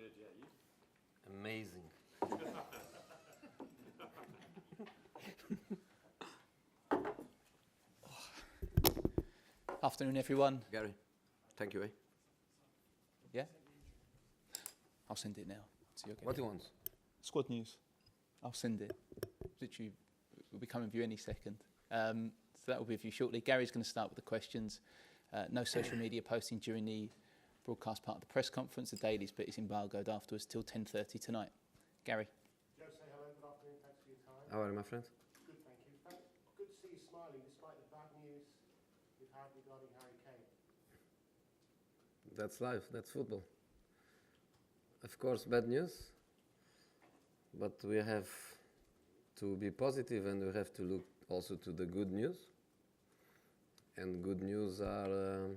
Good, yeah, you? Amazing. Afternoon, everyone. Gary, thank you, eh? Yeah? I'll send it now. So you'll get What it. do you want? Squad news. I'll send it. Literally, we'll be coming with you any second. So that will be with you shortly. Gary's going to start with the questions. No social media posting during the broadcast part of the press conference. The Daily Split is embargoed afterwards till 10:30 tonight. Gary. Joe, say hello, good afternoon, thanks for your time. How are you, my friend? Good, thank you. Good to see you smiling despite the bad news we've had regarding Harry Kane. That's life, that's football. Of course, bad news, but we have to be positive and we have to look also to the good news. And good news are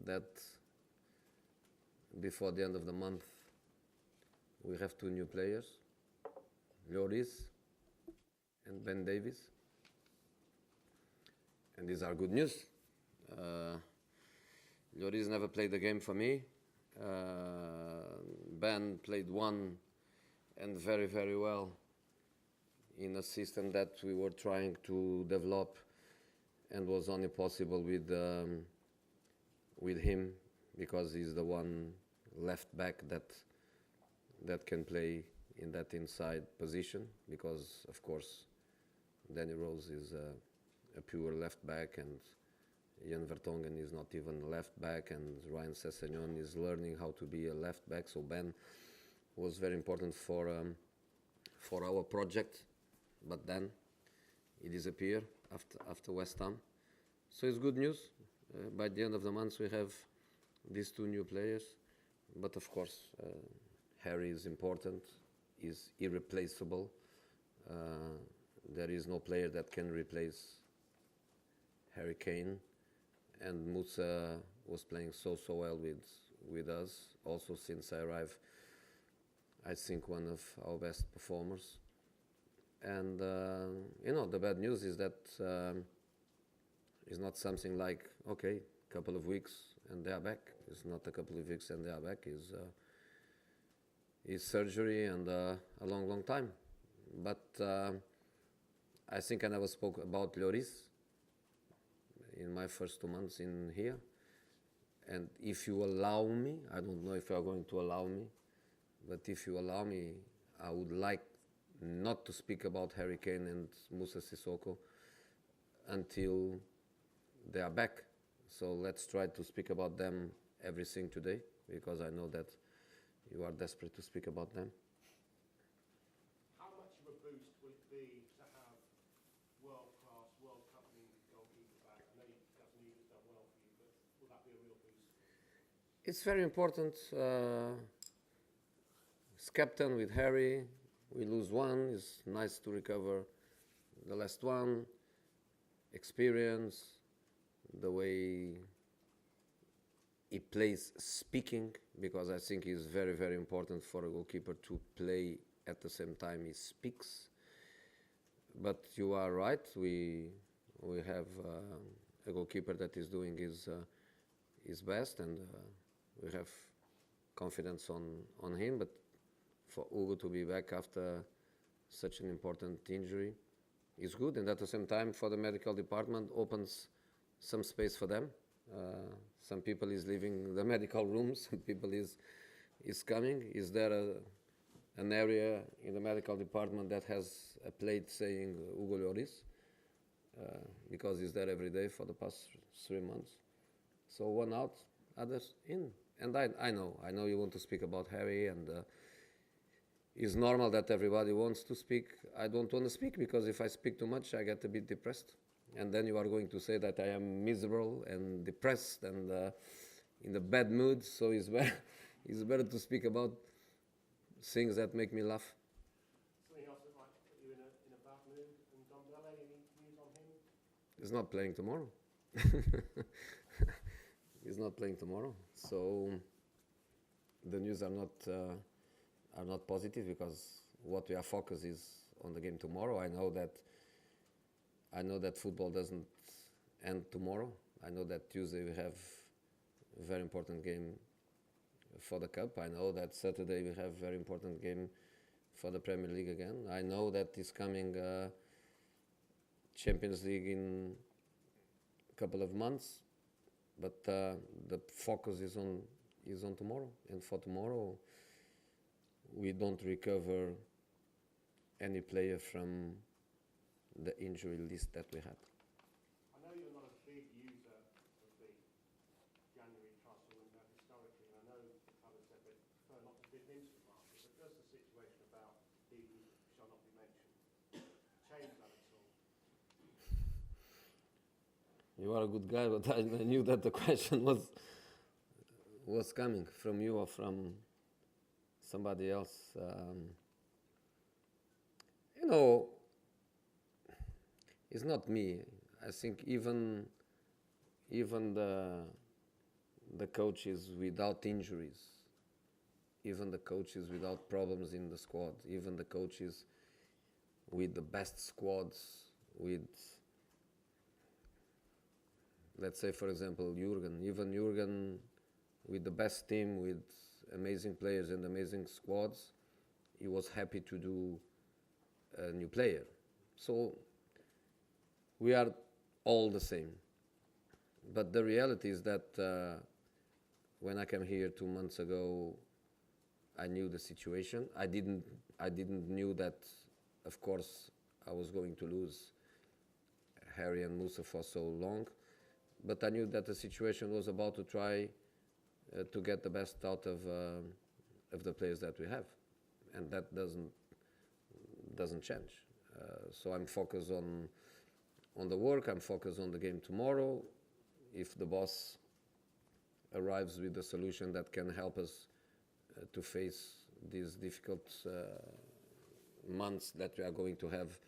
that before the end of the month we have 2 new players, Lloris and Ben Davies. And these are good news. Lloris never played the game for me. Ben played one and very, very well in a system that we were trying to develop and was only possible with him because he's the one left back that can play in that inside position, because of course Danny Rose is a pure left back and Jan Vertonghen is not even left back, and Ryan Sessegnon is learning how to be a left back. So Ben was very important for our project, but then he disappeared after West Ham. So it's good news. By the end of the month we have these 2 new players, but of course Harry is important, is irreplaceable. There is no player that can replace Harry Kane, and Musa was playing so well with us. Also since I arrived, I think one of our best performers. And the bad news is that it's not something like, okay, a couple of weeks and they are back. It's not a couple of weeks and they are back. It's surgery and a long time. But I think I never spoke about Lloris in my first 2 months in here. And if you allow me, I don't know if you are going to allow me, but if you allow me, I would like not to speak about Harry Kane and Moussa Sissoko until they are back. So let's try to speak about them everything today, because I know that you are desperate to speak about them. How much of a boost will it be to have world-class, World Cup-winning goalkeeper back? I know Gazaniga's done well for you, but will that be a real boost? It's very important. As captain with Harry, we lose one. It's nice to recover the last one. Experience, the way he plays speaking, because I think it's very, very important for a goalkeeper to play at the same time he speaks. But you are right, we have a goalkeeper that is doing his best, and we have confidence on him. But for Hugo to be back after such an important injury is good, and at the same time for the medical department opens some space for them. Some people is leaving the medical room, some people is coming. Is there an area in the medical department that has a plate saying Hugo Lloris? Because he's there every day for the past 3 months. So one out, others in. And I know you want to speak about Harry, and it's normal that everybody wants to speak. I don't want to speak, because if I speak too much, I get a bit depressed. And then you are going to say that I am miserable and depressed and in a bad mood. So it's better to speak about things that make me laugh. Something else that might put you in a bad mood, and Dombele, any news on him? He's not playing tomorrow. He's not playing tomorrow. So the news are not positive, because what we are focused is on the game tomorrow. I know that football doesn't end tomorrow. I know that Tuesday we have a very important game for the cup. I know that Saturday we have a very important game for the Premier League again. I know that is coming Champions League in a couple of months, but the focus is on tomorrow. And for tomorrow, we don't recover any player from the injury list that we had. I know you're not a big user of the January transfer window historically, and I know others said they prefer not to bid into the market, but does the situation about he who shall not be mentioned change that at all? You are a good guy, but I knew that the question was coming from you or from somebody else. You know, it's not me. I think even the coaches without injuries, even the coaches without problems in the squad, even the coaches with the best squads, with, let's say, for example, Jurgen with the best team, with amazing players and amazing squads, he was happy to do a new player. So we are all the same. But the reality is that when I came here 2 months ago, I knew the situation. I didn't knew that, of course, I was going to lose Harry and Musa for so long. But I knew that the situation was about to try to get the best out of the players that we have, and that doesn't change. So I'm focused on the work. I'm focused on the game tomorrow. If the boss arrives with a solution that can help us to face these difficult months that we are going to have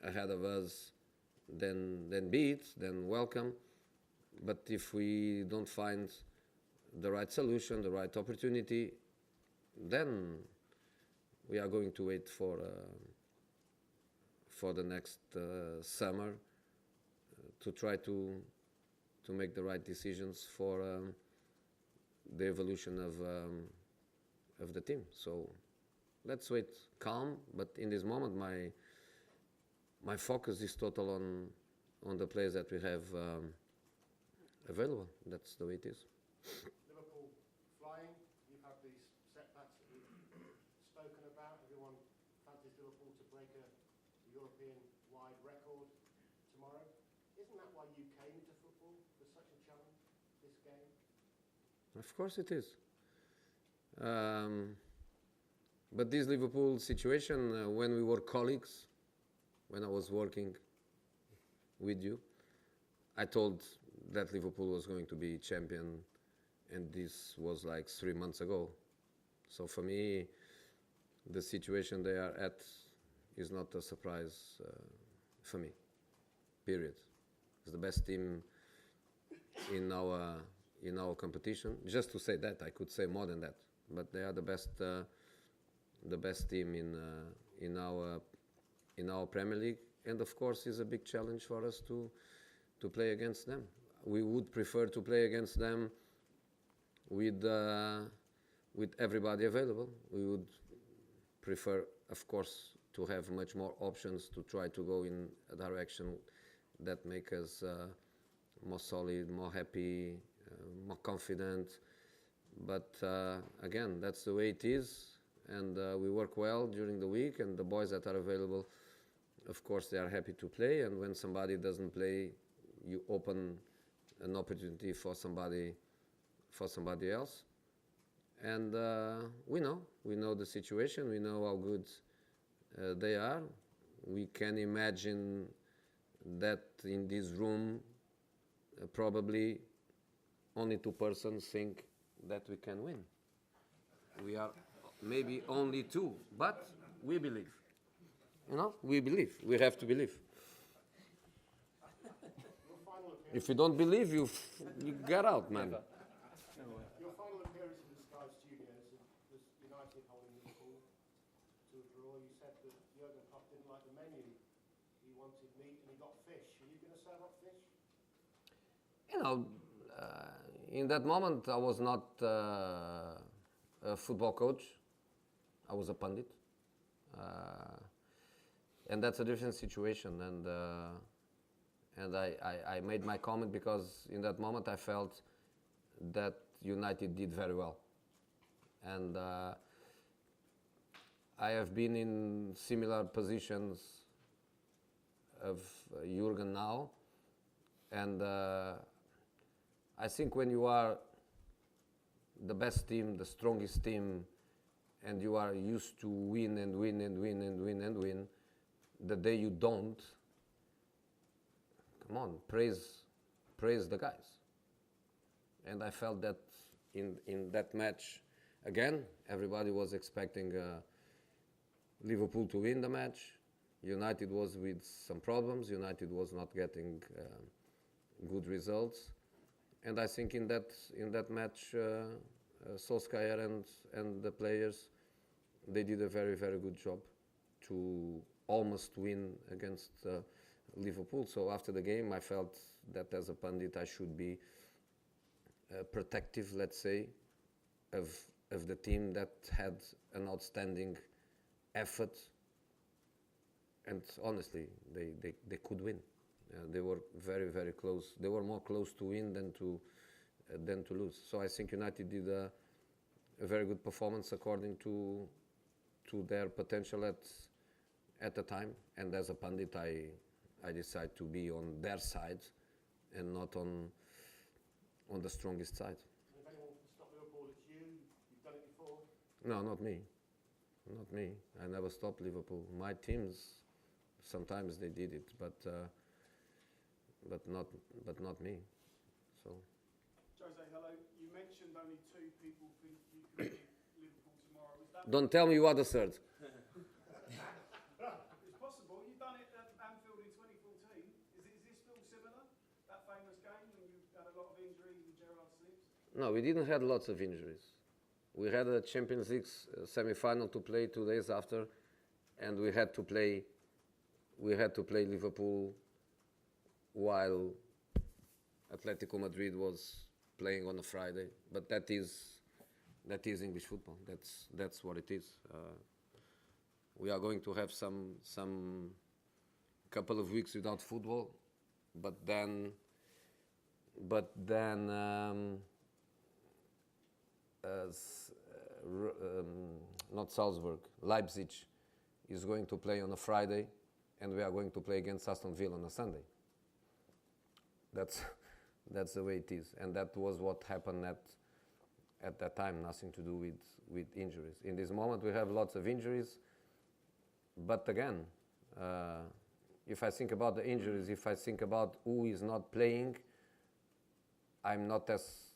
ahead of us, then be it, then welcome. But if we don't find the right solution, the right opportunity, then we are going to wait for the next summer to try to make the right decisions for the evolution of the team. So let's wait calm, but in this moment my focus is total on the players that we have available. That's the way it is. Liverpool flying, you've had these setbacks that we've spoken about. Everyone fancies Liverpool to break a European-wide record tomorrow. Isn't that why you came into football, for such a challenge, this game? Of course it is. But this Liverpool situation, when we were colleagues, when I was working with you, I told that Liverpool was going to be champion, and this was like 3 months ago. So for me, the situation they are at is not a surprise for me, period. It's the best team in our competition. Just to say that, I could say more than that, but they are the best team in our Premier League, and of course it's a big challenge for us to play against them. We would prefer to play against them with everybody available. We would prefer, of course, to have much more options to try to go in a direction that make us more solid, more happy, more confident. But again, that's the way it is, and we work well during the week, and the boys that are available, of course, they are happy to play, and when somebody doesn't play, you open an opportunity for somebody else. And we know the situation, we know how good they are. We can imagine that in this room probably only 2 persons think that we can win. We are maybe only 2, but we believe. We believe. We have to believe. If you don't believe, you get out, man. Your final appearance in the Sky Studios was United holding Liverpool to a draw. You said that Jurgen Klopp didn't like the menu. He wanted meat and he got fish. Are you going to serve up fish? In that moment, I was not a football coach. I was a pundit. And that's a different situation. And I made my comment because in that moment I felt that United did very well. And I have been in similar positions of Jurgen now. And I think when you are the best team, the strongest team, and you are used to win and win and win and win and win, the day you don't, come on, praise the guys. And I felt that in that match, again, everybody was expecting Liverpool to win the match. United was with some problems. United was not getting good results. And I think in that match, Solskjaer and the players, they did a very, very good job to almost win against Liverpool. So after the game, I felt that as a pundit, I should be protective, let's say, of the team that had an outstanding effort. And honestly, they could win. They were very, very close. They were more close to win than to lose. So I think United did a very good performance according to their potential at the time. And as a pundit, I decided to be on their side and not on the strongest side. And if anyone can stop Liverpool, it's you. You've done it before. No, not me. Not me. I never stopped Liverpool. My teams, sometimes they did it, but not me. So. Jose, hello. You mentioned only 2 people think you can beat Liverpool tomorrow. Is that Don't tell me you are the third. It's possible. You've done it at Anfield in 2014. Is this still similar? That famous game when you had a lot of injuries and Gerrard slips? No, we didn't have lots of injuries. We had a Champions League semi-final to play 2 days after, and we had to play Liverpool while Atletico Madrid was playing on a Friday. But that is English football. That's what it is. We are going to have some couple of weeks without football, but then not Salzburg, Leipzig is going to play on a Friday, and we are going to play against Aston Villa on a Sunday. That's the way it is, and that was what happened at that time. Nothing to do with injuries. In this moment, we have lots of injuries, but again, if I think about the injuries, if I think about who is not playing, I'm not as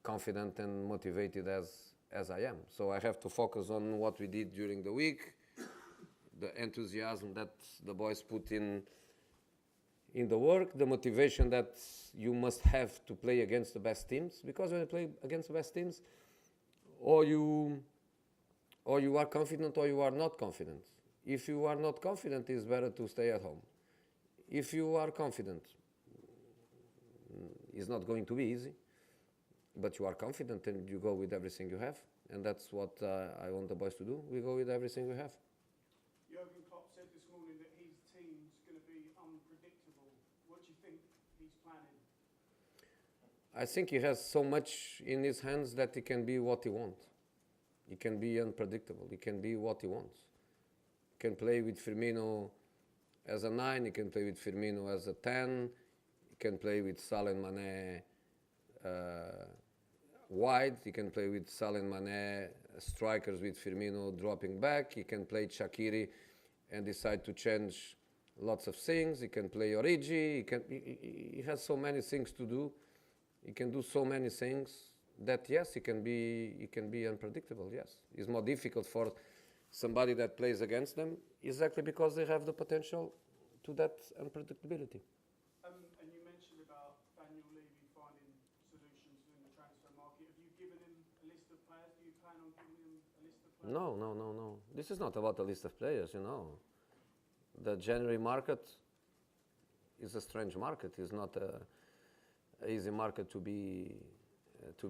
confident and motivated as I am. So I have to focus on what we did during the week, the enthusiasm that the boys put in the work, the motivation that you must have to play against the best teams. Because when you play against the best teams, or you are confident or you are not confident. If you are not confident, it's better to stay at home. If you are confident, it's not going to be easy. But you are confident and you go with everything you have. And that's what I want the boys to do. We go with everything we have. Jurgen Klopp said this morning that his team's going to be unpredictable. What do you think he's planning? I think he has so much in his hands that he can be what he wants. He can be unpredictable. He can be what he wants. He can play with Firmino as a 9. He can play with Firmino as a 10. He can play with Salah and Mane wide. He can play with Salah and Mane strikers with Firmino dropping back. He can play Shaqiri and decide to change lots of things. He can play Origi. He has so many things to do. He can do so many things that yes, he can be unpredictable. Yes, it's more difficult for somebody that plays against them exactly because they have the potential to that unpredictability. And you mentioned about Daniel Levy finding solutions in the transfer market. Have you given him a list of players? Do you plan on giving him a list of players? No. This is not about a list of players, The January market is a strange market. It's not a easy market to be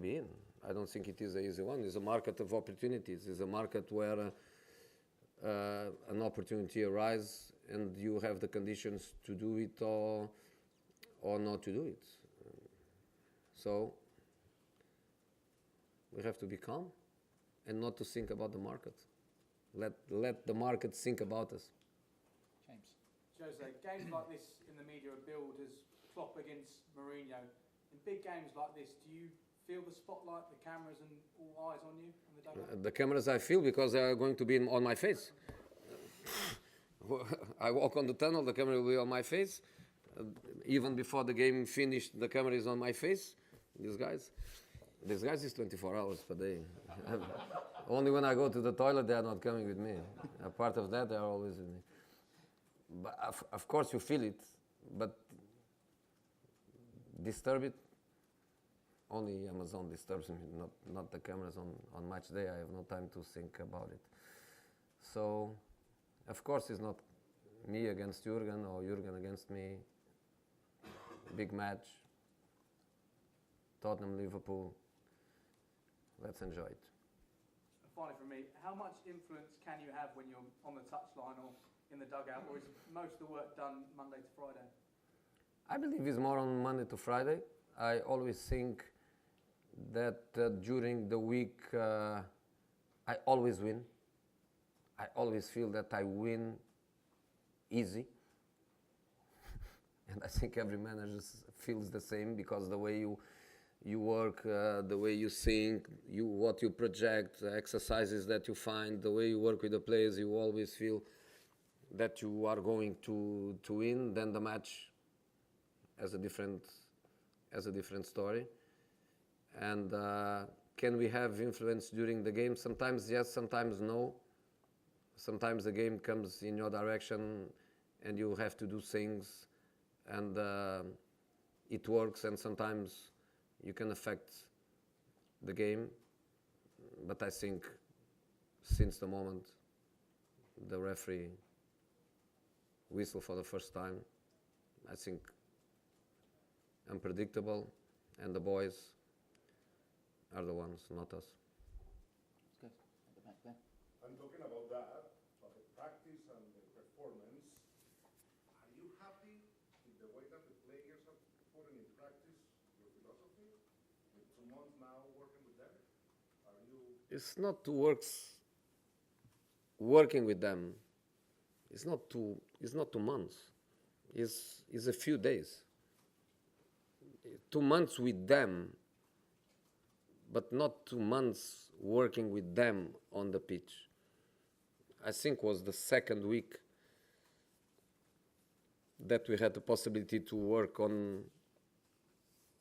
in. I don't think it is an easy one. It's a market of opportunities. It's a market where an opportunity arises and you have the conditions to do it or not to do it. So we have to be calm and not to think about the market. Let the market think about us. James. Jose, games like this in the media are billed as Klopp against Mourinho. In big games like this, do you feel the spotlight, the cameras, and all eyes on you in the dugout? The cameras I feel because they are going to be on my face. I walk on the tunnel, the camera will be on my face. Even before the game finished, the camera is on my face. These guys is 24 hours per day. Only when I go to the toilet, they are not coming with me. Apart of that, they are always with me. But of course you feel it, but disturb it. Only Amazon disturbs me, not the cameras on match day. I have no time to think about it. So, of course, it's not me against Jurgen or Jurgen against me. Big match. Tottenham, Liverpool. Let's enjoy it. And finally from me, how much influence can you have when you're on the touchline or in the dugout, or is most of the work done Monday to Friday? I believe it's more on Monday to Friday. I always think that during the week I always win. I always feel that I win easy. And I think every manager feels the same because the way you work, the way you think, what you project, the exercises that you find, the way you work with the players, you always feel that you are going to win. Then the match has a different story. And can we have influence during the game? Sometimes yes, sometimes no. Sometimes the game comes in your direction and you have to do things and it works, and sometimes you can affect the game. But I think since the moment the referee whistled for the first time, I think unpredictable, and the boys are the ones, not us. Good. At the back there. I'm talking about that, about the practice and the performance. Are you happy with the way that the players are putting in practice your philosophy? With 2 months now working with them, are you? It's not working with them. It's not 2 months. It's a few days. 2 months with them, but not 2 months working with them on the pitch. I think was the second week that we had the possibility to work on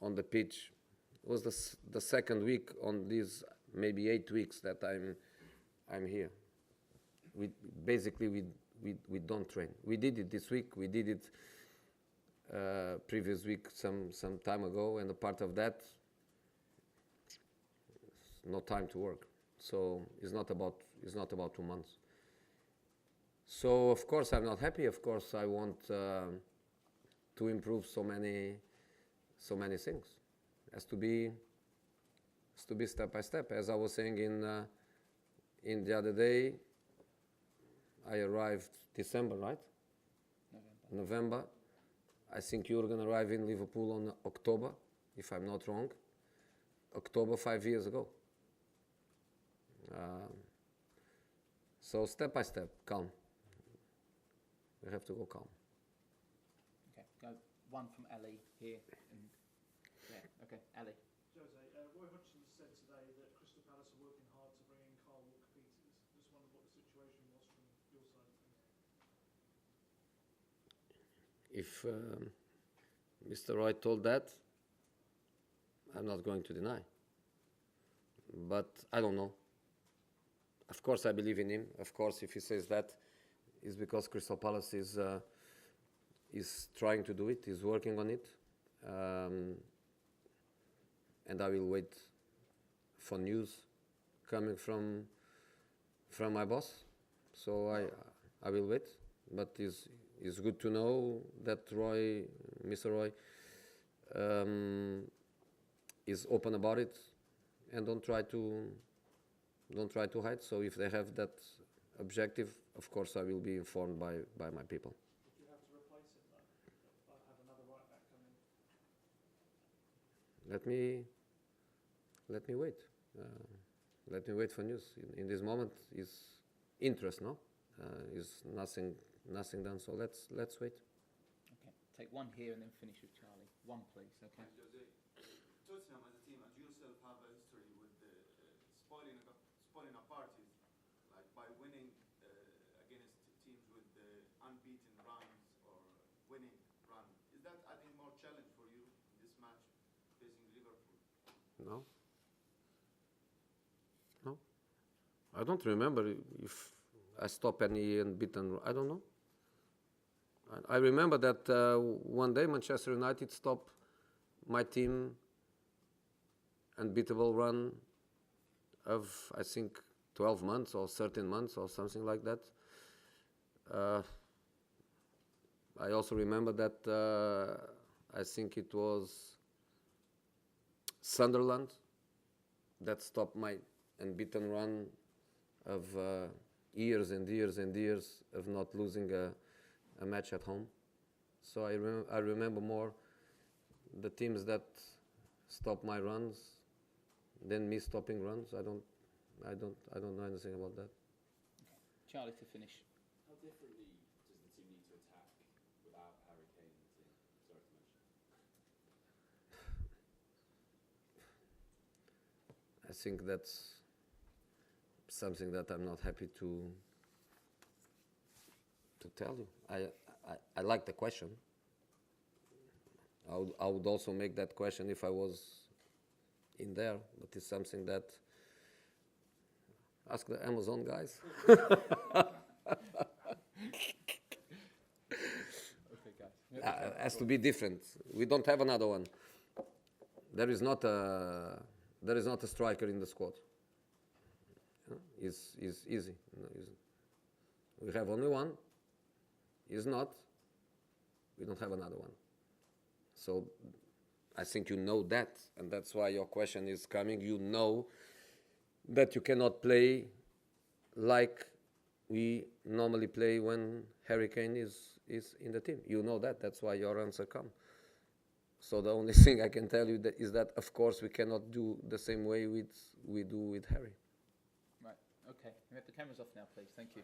the pitch. It was the second week on these maybe 8 weeks that I'm here. We don't train. We did it this week. We did it previous week some time ago, and a part of that, no time to work. So it's not about 2 months. So of course I'm not happy. Of course I want to improve so many things. It has to be step by step. As I was saying in the other day, I arrived December, right? November. I think Jurgen arrived in Liverpool on October, if I'm not wrong. October 5 years ago. So step by step, calm. We have to go calm. Okay, go one from Ali here. And yeah, okay, Ali. Jose, Roy Hodgson said today that Crystal Palace are working hard to bring in Kyle Walker-Peters. Just wondered what the situation was from your side of things. If Mr. Roy told that, I'm not going to deny. But I don't know. Of course I believe in him. Of course if he says that, it's because Crystal Palace is trying to do it, is working on it. And I will wait for news coming from my boss. So I will wait. But it's good to know that Mr. Roy, is open about it and don't try to hide. So if they have that objective, of course I will be informed by my people. Would you have to replace him though? Have another right back come in? Let me wait. Let me wait for news. In this moment is interest, no? Is nothing done. So let's wait. Okay, take one here and then finish with Charlie. One, please. Okay. Jose, Tottenham as a team and yourself have a history with spoiling a parties, like by winning against teams with unbeaten runs or winning run. Is that adding more challenge for you in this match facing Liverpool? No. I don't remember if I stopped any unbeaten. I don't know. I remember that one day Manchester United stopped my team unbeatable run of, I think, 12 months or 13 months or something like that. I also remember that I think it was Sunderland that stopped my unbeaten run of years and years and years of not losing a match at home. So I remember more the teams that stop my runs than me stopping runs. I don't know anything about that. Okay. Charlie, to finish. How differently does the team need to attack without Harry Kane in the team? Sorry to mention. I think that's something that I'm not happy to tell you. I like the question. I would also make that question if I was in there, but it's something that ask the Amazon guys. Okay, guys. Has to be different. We don't have another one. There is not a striker in the squad. Is easy. No, we have only one. Is not. We don't have another one. So I think you know that, and that's why your question is coming. You know that you cannot play like we normally play when Harry Kane is in the team. You know that. That's why your answer comes. So the only thing I can tell you is that, of course, we cannot do the same way we do with Harry. Right. Okay. We have the cameras off now, please. Thank you.